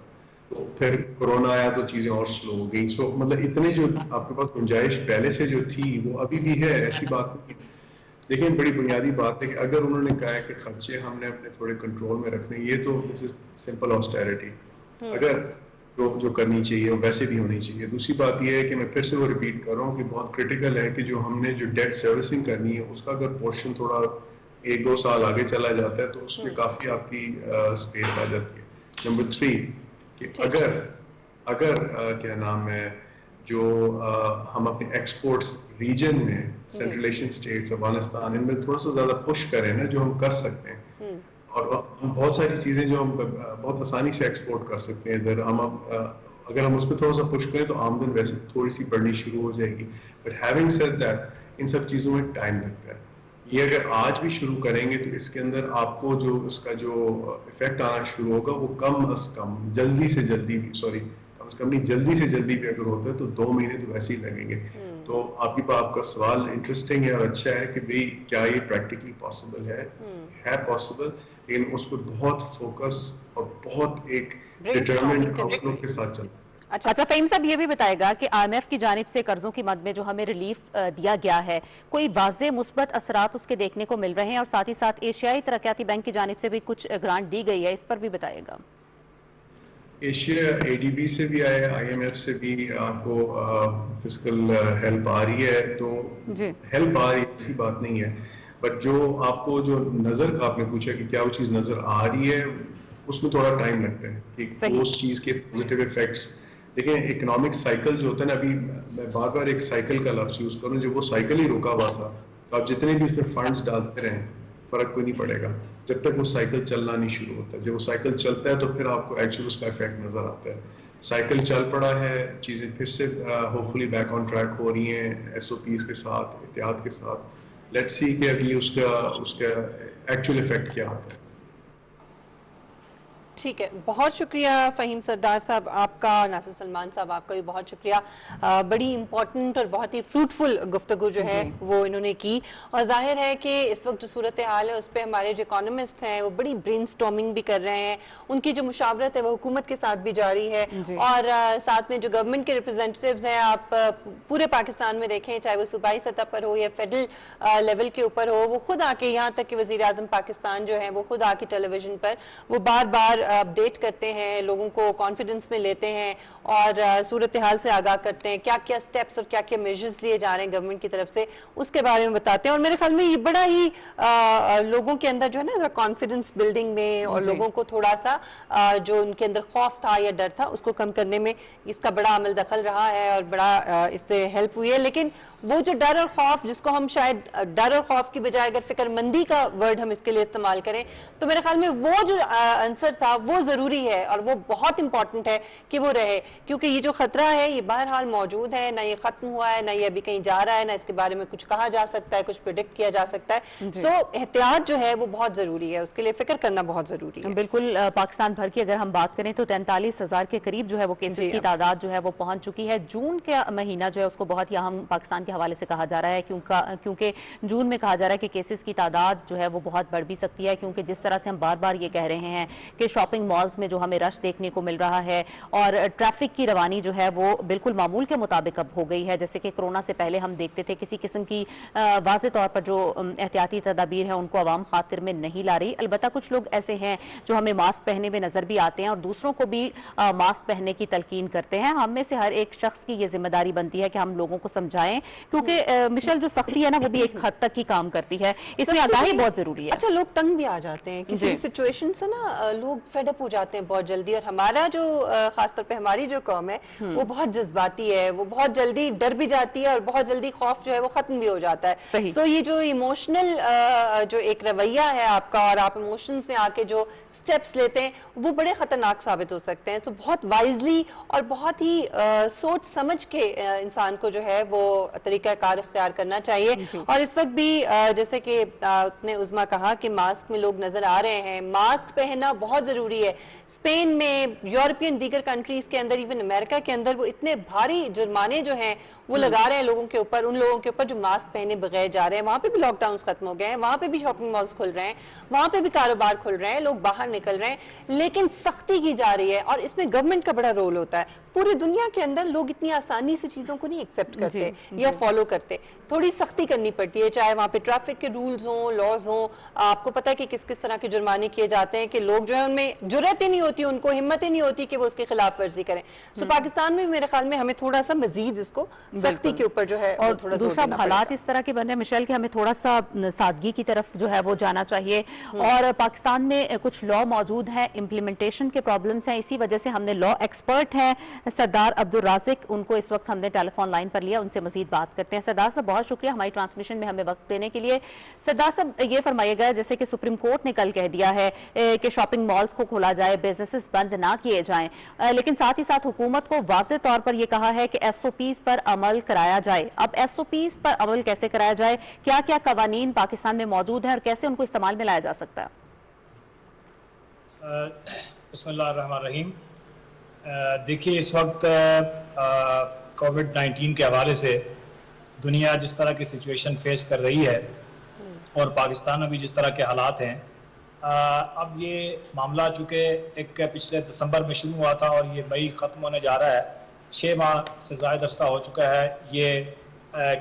तो फिर कोरोना आया तो चीजें और स्लो हो गई। सो मतलब इतने जो आपके पास गुंजाइश पहले से जो थी वो अभी भी है, ऐसी बात नहीं। लेकिन बड़ी बुनियादी बात है कि अगर उन्होंने कहा है कि खर्चे हमने अपने थोड़े कंट्रोल में रखने, ये तो दिस इज सिंपल ऑस्टेरिटी, अगर जो करनी चाहिए वो वैसे भी होनी चाहिए। दूसरी बात ये है कि मैं फिर से वो रिपीट कर रहा हूँ कि बहुत क्रिटिकल है कि जो हमने जो डेट सर्विसिंग करनी है उसका अगर पोर्शन थोड़ा 1-2 साल आगे चला जाता है तो उसमें काफी आपकी स्पेस आ जाती है। नंबर 3 कि अगर क्या नाम है, जो हम अपने एक्सपोर्ट्स रीजन में सेंट्रल एशियन स्टेट्स, अफगानिस्तान, इनमें थोड़ा सा ज्यादा पुश करें ना, जो हम कर सकते हैं, और बहुत सारी चीजें जो हम बहुत आसानी से एक्सपोर्ट कर सकते हैं इधर, हम अगर हम उस पर थोड़ा सा पुश करें तो आमदन वैसे थोड़ी सी बढ़नी शुरू हो जाएगी। बट हैविंग सेड दैट, इन सब चीजों में टाइम लगता है। ये अगर आज भी शुरू करेंगे तो इसके अंदर आपको जो उसका जो इफेक्ट आना शुरू होगा वो कम अज कम जल्दी से जल्दी भी, सॉरी कम से कम नहीं, जल्दी से जल्दी भी अगर होता है तो 2 महीने तो वैसे ही लगेंगे। तो आपका सवाल इंटरेस्टिंग है और अच्छा है कि भाई क्या ये प्रैक्टिकली पॉसिबल है पॉसिबल, लेकिन उस पर बहुत फोकस और बहुत एक डिटरमिन्ड आउटलुक के साथ चलना। अच्छा फहीम साहब, ये भी बताएगा कि IMF की जानिब से कर्जों की मद में जो हमें रिलीफ दिया गया है, कोई वाज़े मुस्बत असरात उसके देखने को मिल रहे हैं, और साथ ही साथ एशियाई तरक्याती बैंक की जानिब से भी कुछ ग्रांट दी गई है, इस पर भी बताइएगा। एशिया ADB से भी आया, IMF से भी आपको फिस्कल हेल्प आ रही है, तो हेल्प आ रही है, ऐसी बात नहीं है। بٹ جو آپ کو جو نظر کا آپ نے پوچھا کہ کیا وہ چیز نظر آ رہی ہے، اس میں تھوڑا ٹائم لگتا ہے کہ اس چیز کے پازیٹیو افیکٹس. دیکھیں اکنامک سائیکل جو ہوتا ہے نا، ابھی میں بار بار ایک سائیکل کا لفظ یوز کروں، جب وہ سائیکل ہی رکا ہوا تھا تو آپ جتنے بھی اس میں فنڈز ڈالتے رہیں فرق کوئی نہیں پڑے گا جب تک وہ سائیکل چلنا نہیں شروع ہوتا. جب وہ سائیکل چلتا ہے تو پھر آپ کو ایکچولی اس کا افیکٹ نظر آتا ہے. سائیکل چل پڑا ہے، چیزیں پھر سے hopefully back on track ہو رہی ہیں ایس او پیز کے ساتھ، احتیاط کے ساتھ. لیٹ سی کہ ابھی اس کا ایکچوئل افیکٹ کیا آتا ہے. ٹھیک ہے، بہت شکریہ فہیم سردار صاحب آپ کا، ناصر سلمان صاحب آپ کا بھی بہت شکریہ. بڑی امپورٹنٹ اور بہت ہی فروٹفل گفتگو جو ہے وہ انہوں نے کی، اور ظاہر ہے کہ اس وقت جو صورتحال ہے اس پہ ہمارے جو اکانومسٹ ہیں وہ بڑی برین سٹارمنگ بھی کر رہے ہیں. ان کی جو مشاورت ہے وہ حکومت کے ساتھ بھی جاری ہے، اور ساتھ میں جو گورنمنٹ کے ریپرزینٹیوز ہیں آپ پورے پاکستان میں دیکھیں، چاہے وہ صوبائی سطح پر ہو یا فیڈرل لیول کے اوپر ہو، وہ خود آ کے، یہاں تک کہ وزیر اعظم پاکستان جو ہیں وہ خود آ کے ٹیلی ویژن پر وہ بار بار اپڈیٹ کرتے ہیں، لوگوں کو کانفیڈنس میں لیتے ہیں اور صورتحال سے آگاہ کرتے ہیں، کیا کیا سٹیپس اور کیا کیا میجرز لیے جا رہے ہیں گورنمنٹ کی طرف سے، اس کے بارے میں بتاتے ہیں. اور میرے خیال میں یہ بڑا ہی لوگوں کے اندر جو ہے نا کانفیڈنس بلڈنگ میں، اور لوگوں کو تھوڑا سا جو ان کے اندر خوف تھا یا ڈر تھا اس کو کم کرنے میں اس کا بڑا عمل دخل رہا ہے اور بڑا اس سے ہیلپ ہوئی ہے. لیکن وہ جو ڈر اور خوف، جس کو ہم شاید ڈر اور خوف کی بجائے اگر فکر مندی کا ورڈ ہم اس کے لیے استعمال کریں تو میرے خیال میں وہ جو عنصر تھا وہ ضروری ہے اور وہ بہت امپورٹنٹ ہے کہ وہ رہے، کیونکہ یہ جو خطرہ ہے یہ بہرحال موجود ہے، نہ یہ ختم ہوا ہے، نہ یہ ابھی کہیں جا رہا ہے، نہ اس کے بارے میں کچھ کہا جا سکتا ہے، کچھ پریڈکٹ کیا جا سکتا ہے. سو احتیاط جو ہے وہ بہت ضروری ہے، اس کے لیے فکر کرنا بہت ضروری ہے. بالکل. پاکستان بھر کی اگر ہم بات کریں تو 43,000 کے قریب جو ہے وہ کیسز کی تعداد جو ہے وہ پہنچ چکی ہے. جون کا مہینہ جو ہے اس کو بہت ہی اہم پاکستان کے حوالے سے کہا جا رہا ہے، کیونکہ جون میں کہا جا رہا ہے کہ کیسز کی تعداد جو ہے وہ بہت بڑھ بھی سکتی ہے، کیونکہ جس طرح سے ہم بار بار یہ کہہ رہے ہیں کہ شاپنگ مالز میں جو ہمیں رش دیکھنے کو مل رہا ہے اور ٹریفک کی روانی جو ہے وہ بالکل معمول کے مطابق اب ہو گئی ہے. جیسے کہ کرونا سے پہلے ہم دیکھتے تھے کسی قسم کی واضح طور پر جو احتیاطی تدابیر ہیں ان کو عوام خاطر میں نہیں لا رہی. البتہ کچھ لوگ ایسے ہیں جو ہمیں ماسک پہنے ہوئے نظر بھی آتے ہیں اور دوسروں کو بھی ماسک پہننے کی تلقین کرتے ہیں. ہم میں سے ہر ایک شخص کی یہ ذمہ داری بنتی ہے کہ ہم لوگوں کو سمجھائیں، کیونکہ مشل جو سختی ہے نا وہ بھی ایک حد تک ہی کام کرتی ہے، اس میں آگاہی بہت ضروری ہے. اچھا، لوگ تنگ بھی آ جاتے ہیں کسی بھی سچویشن سے نا، لوگ فیڈ اپ ہو جاتے ہیں بہت جلدی، اور ہمارا جو خاص طور پہ ہماری جو قوم ہے وہ بہت جذباتی ہے، وہ بہت جلدی ڈر بھی جاتی ہے اور بہت جلدی خوف جو ہے وہ ختم بھی ہو جاتا ہے. سو یہ جو ایموشنل جو ایک رویہ ہے آپ کا، اور آپ ایموشنز میں آ کے جو سٹیپس لیتے ہیں وہ بڑے خطرناک ثابت ہو سکتے ہیں. سو بہت وائزلی اور بہت ہی سوچ سمجھ کے انسان کو جو ہے وہ طریقہ کار اختیار کرنا چاہیے. اور اس وقت بھی جیسے کہ آپ نے عظما کہا کہ ماسک میں لوگ نظر آ رہے ہیں، ماسک پہننا بہت ضروری ہے. اسپین میں، یورپین دیگر کنٹریز کے اندر، ایون امریکہ کے اندر وہ اتنے بھاری جرمانے جو ہیں وہ لگا رہے ہیں لوگوں کے اوپر، ان لوگوں کے اوپر جو ماسک پہنے بغیر جا رہے ہیں. وہاں پہ بھی لاک ڈاؤنز ختم ہو گئے ہیں، وہاں پہ بھی شاپنگ مالز کھل رہے ہیں، وہاں پہ بھی کاروبار کھل رہے ہیں، لوگ باہر نکل رہے ہیں، لیکن سختی کی جا رہی ہے اور اس میں گورنمنٹ کا بڑا رول ہوتا ہے. پوری دنیا کے اندر لوگ اتنی آسانی سے چیزوں کو نہیں ایکسیپٹ کرتے یا فالو کرتے، تھوڑی سختی کرنی پڑتی ہے، چاہے وہاں پہ ٹریفک کے رولز ہوں، لاز ہوں. آپ کو پتہ ہے کہ کس کس طرح کے جرمانے کیے جاتے ہیں کہ لوگ جو ہے ان میں جرأت ہی نہیں ہوتی، ان کو ہمت ہی نہیں ہوتی کہ وہ اس کی خلاف ورزی کریں. سو پاکستان میں میرے خیال میں ہمیں تھوڑا سا مزید اس کو سختی کے اوپر جو ہے اور دوسرا حالات اس طرح کے بن رہے ہیں مشیل کہ ہمیں تھوڑا سا سادگی کی طرف جو ہے وہ جانا چاہیے. اور پاکستان میں کچھ لا موجود ہیں، امپلیمنٹیشن کے پرابلمز ہیں، اسی وجہ سے ہم نے لا ایکسپرٹ ہیں سردار عبدالرازق، ان کو اس وقت ہم نے ٹیلی فون لائن پر لیا، ان سے مزید بات کرتے ہیں. سردار صاحب بہت شکریہ ہماری ٹرانسمیشن میں ہمیں وقت دینے کے لیے. سردار صاحب یہ فرمائیے گا جیسے کہ سپریم کورٹ نے کل کہہ دیا ہے کہ شاپنگ مالز کو کھولا جائے، بزنسز بند نہ کیے جائیں، لیکن ساتھ ہی ساتھ حکومت کو واضح طور پر یہ کہا ہے کہ ایس او پیز پر عمل کرایا جائے. اب ایس او پیز پر عمل کیسے کرایا جائے، کیا کیا قوانین پاکستان میں موجود ہیں اور کیسے ان کو استعمال میں لایا جا سکتا ہے؟ بسم اللہ الرحمن الرحیم. دیکھیے اس وقت کووڈ 19 کے حوالے سے دنیا جس طرح کی سچویشن فیس کر رہی ہے اور پاکستان میں بھی جس طرح کے حالات ہیں، اب یہ معاملہ چونکہ ایک پچھلے دسمبر میں شروع ہوا تھا اور یہ مئی ختم ہونے جا رہا ہے، 6 ماہ سے زائد عرصہ ہو چکا ہے یہ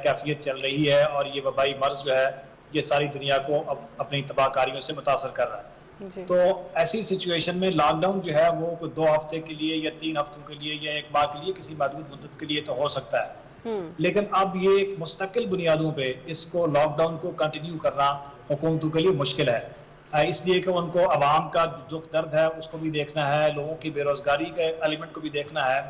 کیفیت چل رہی ہے اور یہ وبائی مرض جو ہے یہ ساری دنیا کو اب اپنی تباہ کاریوں سے متاثر کر رہا ہے. تو ایسی سچویشن میں لاک ڈاؤن جو ہے وہ کوئی 2 ہفتے کے لیے یا 3 ہفتوں کے لیے یا 1 ماہ کے لیے کسی محدود مدت کے لیے تو ہو سکتا ہے، लेकिन अब ये मुस्तकिल बुनियादों पे इसको लॉकडाउन को कंटिन्यू करना हुकूमतों के लिए मुश्किल है, इसलिए कि उनको आवाम का दुख दर्द है उसको भी देखना है, लोगों की बेरोजगारी के एलिमेंट को भी देखना है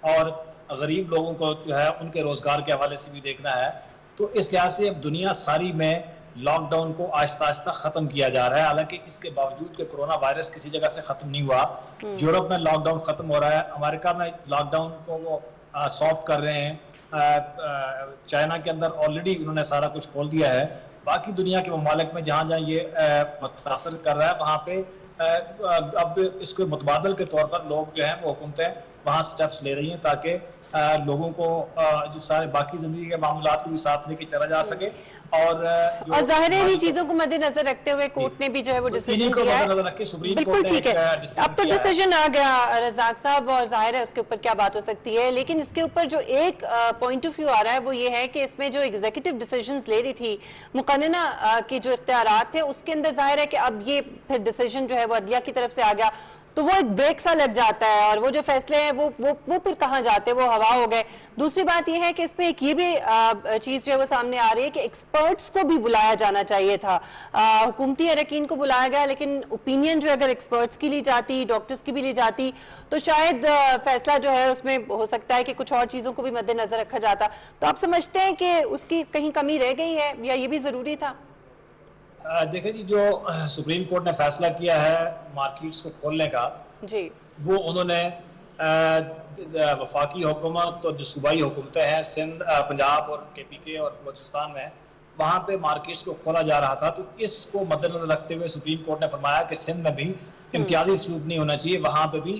और गरीब लोगों को जो है उनके रोजगार के हवाले से भी देखना है। तो इस लिहाज से अब दुनिया सारी में लॉकडाउन को आहिस्ता आहिस्ता खत्म किया जा रहा है, हालांकि इसके बावजूद कि कोरोना वायरस किसी जगह से खत्म नहीं हुआ। यूरोप में लॉकडाउन खत्म हो रहा है, अमेरिका में लॉकडाउन को वो सॉफ्ट कर रहे हैं, चाइना के अंदर ऑलरेडी उन्होंने सारा कुछ खोल दिया है। बाकी दुनिया के ममालिक में जहाँ जहाँ ये मुतासर कर रहा है वहाँ पे अब इसको मुतबादल के तौर पर लोग जो हैं वो हुकूमतें वहाँ स्टेप्स ले रही हैं ताकि लोगों को जो सारे बाकी जिंदगी के मामलात को भी साथ लेके चला जा सके। और ज़ाहिर है इन्हीं चीजों को मद्देनजर रखते हुए कोर्ट ने भी जो है वो डिसीजन दिया है। बिल्कुल ठीक है, अब तो डिसीजन आ गया रज़ाक साहब और जाहिर है उसके ऊपर क्या बात हो सकती है, लेकिन इसके ऊपर जो एक पॉइंट ऑफ व्यू आ रहा है वो ये है कि इसमें जो एग्जीक्यूटिव डिसीजंस ले रही थी मुक़न्नना की जो इख्तियारात थे उसके अंदर जाहिर है कि अब ये फिर डिसीजन जो है वो अदलिया की तरफ से आ गया तो वो एक ब्रेक सा लग जाता है और वो जो फैसले हैं वो फिर कहाँ जाते हैं, वो हवा हो गए। दूसरी बात ये है कि इस पे एक ये भी चीज़ जो है वो सामने आ रही है कि एक्सपर्ट्स को भी बुलाया जाना चाहिए था। हुकूमती अरकान को बुलाया गया लेकिन ओपिनियन जो अगर एक्सपर्ट्स की ली जाती, डॉक्टर्स की भी ली जाती तो शायद फैसला जो है उसमें हो सकता है कि कुछ और चीज़ों को भी मद्देनजर रखा जाता। तो आप समझते हैं कि उसकी कहीं कमी रह गई है या ये भी ज़रूरी था? देखिए जी, जो सुप्रीम कोर्ट ने फैसला किया है मार्केट्स को खोलने का जी, वो उन्होंने वफाकी हुकूमत और जो सूबाई हुकूमतें हैं सिंध, पंजाब और KPK और बलूचिस्तान में वहाँ पे मार्केट्स को खोला जा रहा था, तो इसको मद्देनजर रखते हुए सुप्रीम कोर्ट ने फरमाया कि सिंध में भी इम्तियाजी सलूक नहीं होना चाहिए, वहाँ पे भी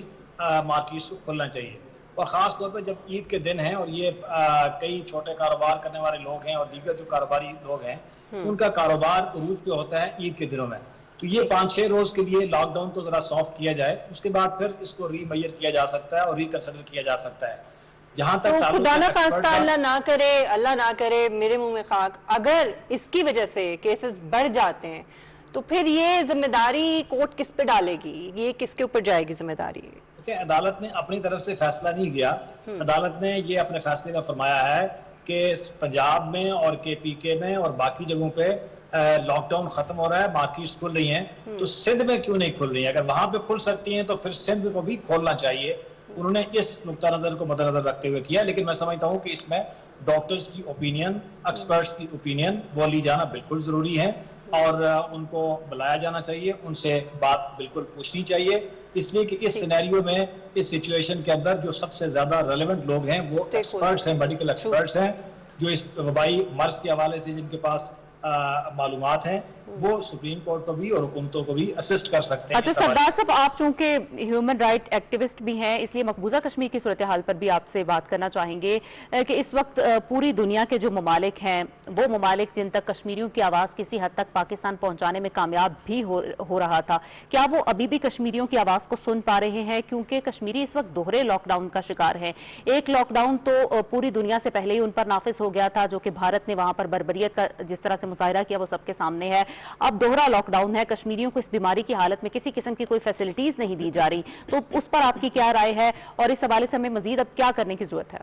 मार्केट्स को खोलना चाहिए। और ख़ास तौर पे जब ईद के दिन हैं और ये कई छोटे कारोबार करने वाले लोग हैं और दीगर जो कारोबारी लोग हैं उनका कारोबार उरूज पे होता है ईद के दिनों में, तो ये 5-6 रोज के लिए लॉकडाउन को जरा सॉफ्ट किया जाए, उसके बाद फिर इसको रीमैयर किया जा सकता है और रिकंसिडर किया जा सकता है। जहां तक तो खुदा ना खास्ता अल्लाह ना करे मेरे मुंह में खाक, अगर इसकी वजह से केसेस बढ़ जाते हैं तो फिर ये जिम्मेदारी कोर्ट किस पे डालेगी, ये किसके ऊपर जाएगी जिम्मेदारी? अदालत ने अपनी तरफ से फैसला नहीं किया, अदालत ने ये अपने फैसले में फरमाया है कि पंजाब में और KPK में और बाकी जगहों पे लॉकडाउन खत्म हो रहा है, मार्केट्स खुल रही हैं, तो सिंध में क्यों नहीं खुल रही है? अगर वहां पे खुल सकती हैं तो फिर सिंध को भी खोलना चाहिए। उन्होंने इस नुक्ता नजर को मद्देनजर रखते हुए किया, लेकिन मैं समझता हूँ कि इसमें डॉक्टर्स की ओपिनियन, एक्सपर्ट्स की ओपिनियन वो ली जाना बिल्कुल जरूरी है और उनको बुलाया जाना चाहिए, उनसे बात बिल्कुल पूछनी चाहिए, इसलिए कि इस सिनेरियो में, इस सिचुएशन के अंदर जो सबसे ज्यादा रेलेवेंट लोग हैं वो एक्सपर्ट्स हैं, मेडिकल एक्सपर्ट्स हैं, जो इस वबाई मर्ज के हवाले से जिनके पास मालूमात हैं, वो सुप्रीम कोर्ट को भी और हुकूमतों को भी असिस्ट कर सकते हैं। अच्छा सरदार साहब, आप चूंकि ह्यूमन राइट एक्टिविस्ट भी हैं इसलिए मकबूजा कश्मीर की सूरत हाल पर भी आपसे बात करना चाहेंगे कि इस वक्त पूरी दुनिया के जो ममालिक हैं वो ममालिक जिन तक कश्मीरियों की आवाज़ किसी हद तक पाकिस्तान पहुंचाने में कामयाब भी हो रहा था, क्या वो अभी भी कश्मीरियों की आवाज़ को सुन पा रहे हैं? क्योंकि कश्मीरी इस वक्त दोहरे लॉकडाउन का शिकार है। एक लॉकडाउन तो पूरी दुनिया से पहले ही उन पर नाफिज हो गया था, जो कि भारत ने वहां पर बर्बरियत का जिस तरह से मुजाहिरा किया वो सबके सामने है। अब दोहरा लॉकडाउन है, कश्मीरियों को इस बीमारी की हालत में किसी किस्म की कोई फैसिलिटीज नहीं दी जा रही, तो उस पर आपकी क्या राय है और इस हवाले से हमें मजीद अब क्या करने की जरूरत है?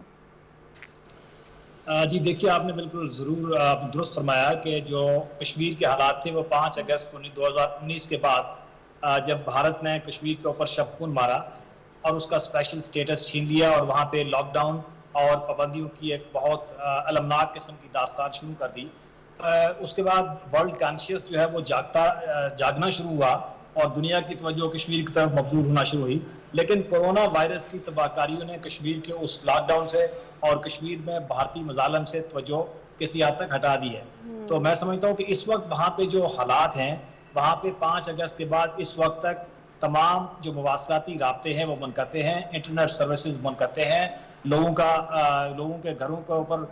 जी देखिए, आपने बिल्कुल जरूर दुरुस्त फरमाया कि जो कश्मीर के हालात थे वो 5 अगस्त 2019 के बाद जब भारत ने कश्मीर के ऊपर शबखून मारा और उसका स्पेशल स्टेटस छीन लिया और वहाँ पे लॉकडाउन और पाबंदियों की एक बहुत अलमनाक किस्म की दास्तान शुरू कर दी, उसके बाद वर्ल्ड कॉन्शियस जो है वो जागना शुरू हुआ और दुनिया की तवज्जो कश्मीर की तरफ मबजूर होना शुरू हुई। लेकिन कोरोना वायरस की तबाहकारियों ने कश्मीर के उस लॉकडाउन से और कश्मीर में भारतीय मजालम से तवज्जो किसी हद तक हटा दी है। तो मैं समझता हूँ कि इस वक्त वहाँ पे जो हालात हैं, वहाँ पे 5 अगस्त के बाद इस वक्त तक तमाम जो मवासलाती राब्ते हैं वो मुनक़ते हैं, इंटरनेट सर्विसेज मुनक़ते हैं, लोगों के घरों के ऊपर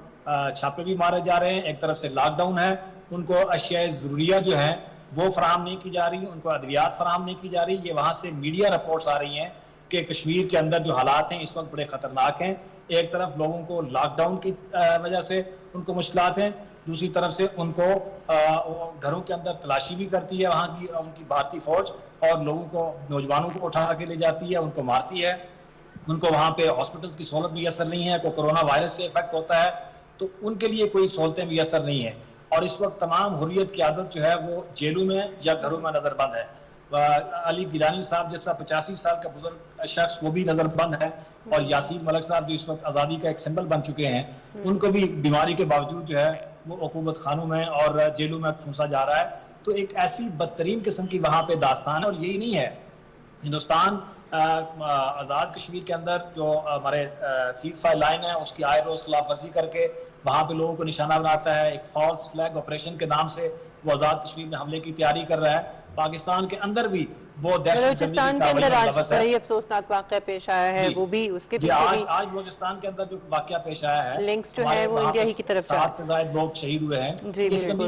छापे भी मारे जा रहे हैं, एक तरफ से लॉकडाउन है, उनको अशियाए ज़रूरिया जो है वो फराहम नहीं की जा रही, उनको अद्वियात फराहम नहीं की जा रही। ये वहाँ से मीडिया रिपोर्ट्स आ रही हैं कि कश्मीर के अंदर जो हालात हैं इस वक्त बड़े ख़तरनाक हैं। एक तरफ लोगों को लॉकडाउन की वजह से उनको मुश्किलात हैं, दूसरी तरफ से उनको घरों के अंदर तलाशी भी करती है वहाँ की उनकी भारतीय फौज और लोगों को, नौजवानों को उठा के ले जाती है, उनको मारती है। ان کو وہاں پہ ہاسپٹلس کی سہولت میسر نہیں ہے, کوئی کورونا وائرس سے افیکٹ ہوتا ہے تو ان کے لیے کوئی سہولتیں میسر نہیں ہیں, اور اس وقت تمام حریت کی عادت جو ہے وہ جیلوں میں یا گھروں میں نظر بند ہے. علی گیلانی صاحب جیسا 85 سال کا بزرگ شخص وہ بھی نظر بند ہے, اور یاسین ملک صاحب جو اس وقت آزادی کا ایک سمبل بن چکے ہیں, ان کو بھی بیماری کے باوجود جو ہے وہ عقوبت خانوں میں اور جیلوں میں ٹھونسا جا رہا ہے. تو ایک ایسی بدترین قسم کی وہاں پہ داستان ہے, اور یہی نہیں ہے ہندوستان آزاد کشمیر کے اندر جو ہمارے سیز فائر لائن ہے اس کی آئے روز خلاف ورزی کر کے وہاں پہ لوگوں کو نشانہ بناتا ہے, ایک فالس فلیگ آپریشن کے نام سے وہ آزاد کشمیر میں حملے کی تیاری کر رہا ہے. پاکستان کے اندر بھی وہ بلوچستان کے اندر آج بڑا ہی افسوسناک واقعہ پیش آیا ہے, وہ بھی اس کے پیچھے بھی آج بلوچستان کے اندر جو واقعہ پیش آیا ہے, لنکس جو ہے وہ انڈیا ہی کی طرف سے 7 سے زائد لوگ شہید ہوئے ہیں. اس میں بھی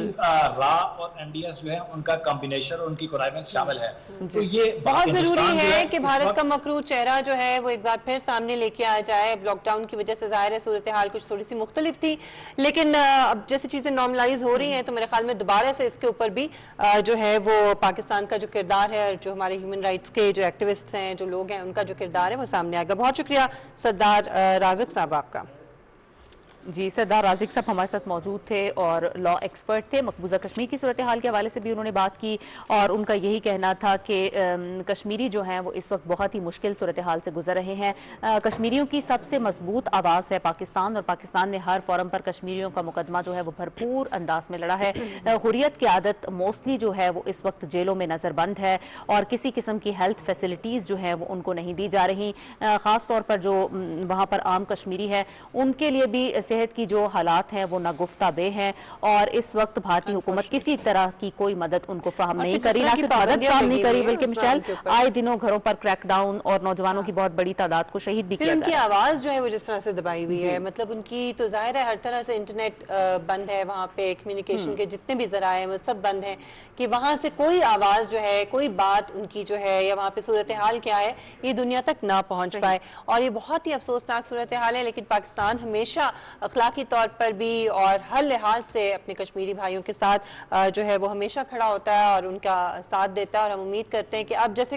را اور این ڈی ایس جو ہے ان کا کمبینیشن اور ان کی کنائونس شامل ہے. تو یہ بہت ضروری ہے کہ بھارت کا مکروہ چہرہ جو ہے وہ ایک بار پھر سامنے لے کے آ جائے. لاک ڈاؤن کی وجہ سے ظاہر ہے صورتحال کچھ تھوڑی سی مختلف تھی, لیکن اب جیسے چیزیں نارملائز ہو رہی ہیں تو میرے خیال میں دوبارہ سے اس کے اوپر بھی جو ہے وہ پاکستان کا جو کردار ہے, جو ہمارے ہیومن رائٹس کے جو ایکٹیوسٹس ہیں, جو لوگ ہیں, ان کا جو کردار ہے وہ سامنے آئے گا. بہت شکریہ سردار رازق صاحب آپ کا. جی, سردار رازق صاحب ہمارے ساتھ موجود تھے اور لا ایکسپرٹ تھے. مقبوضہ کشمیر کی صورتحال کے حوالے سے بھی انہوں نے بات کی, اور ان کا یہی کہنا تھا کہ کشمیری جو ہیں وہ اس وقت بہت ہی مشکل صورتحال سے گزر رہے ہیں. کشمیریوں کی سب سے مضبوط آواز ہے پاکستان, اور پاکستان نے ہر فورم پر کشمیریوں کا مقدمہ جو ہے وہ بھرپور انداز میں لڑا ہے. حریت کی عادت موسٹلی جو ہے وہ اس وقت جیلوں میں نظر بند ہے, اور کسی قسم کی ہیلتھ فیسلٹیز جو ہیں وہ ان کو نہیں دی جا رہی. خاص طور پر جو وہاں پر عام کشمیری ہے ان کے لیے بھی صحت کی جو حالات ہیں وہ ناگفتہ بے ہیں, اور اس وقت بھارتی حکومت کسی طرح کی کوئی مدد ان کو فراہم نہیں کری, نہ صرف مدد فراہم نہیں کری بلکہ مشیل آئے دنوں گھروں پر کریک ڈاؤن اور نوجوانوں کی بہت بڑی تعداد کو شہید بھی کیا جا رہا ہے. ان کی آواز جو ہے وہ جس طرح سے دبائی ہوئی ہے, مطلب ان کی تو ظاہر ہے ہر طرح سے انٹرنیٹ بند ہے وہاں پہ, کمیونیکیشن کے جتنے بھی ذرائع ہیں وہ سب بند ہیں, کہ وہاں سے کوئی آواز جو ہے, کوئی بات ان کی جو ہے, یا وہاں پہ صورتحال کیا ہے یہ دنیا تک نہ پہنچ پائے. اور یہ بہت ہی افسوسناک صورتحال ہے, لیکن پاکستان ہمیشہ اخلاقی طور پر بھی اور ہر لحاظ سے اپنے کشمیری بھائیوں کے ساتھ جو ہے وہ ہمیشہ کھڑا ہوتا ہے اور ان کا ساتھ دیتا ہے. اور ہم امید کرتے ہیں کہ اب جیسے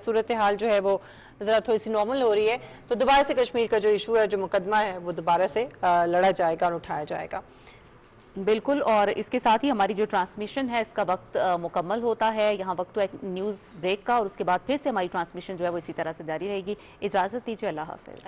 صورتحال جو ہے وہ ذرا تھوڑی سی نارمل ہو رہی ہے تو دوبارہ سے کشمیر کا جو ایشو ہے, جو مقدمہ ہے, وہ دوبارہ سے لڑا جائے گا اور اٹھایا جائے گا. بالکل, اور اس کے ساتھ ہی ہماری جو ٹرانسمیشن ہے اس کا وقت مکمل ہوتا ہے. یہاں وقت تو ایک نیوز بریک کا, اور اس کے بعد پھر سے ہماری ٹرانسمیشن جو ہے وہ اسی طرح سے جاری رہے گی. اجازت دیجیے, اللہ حافظ.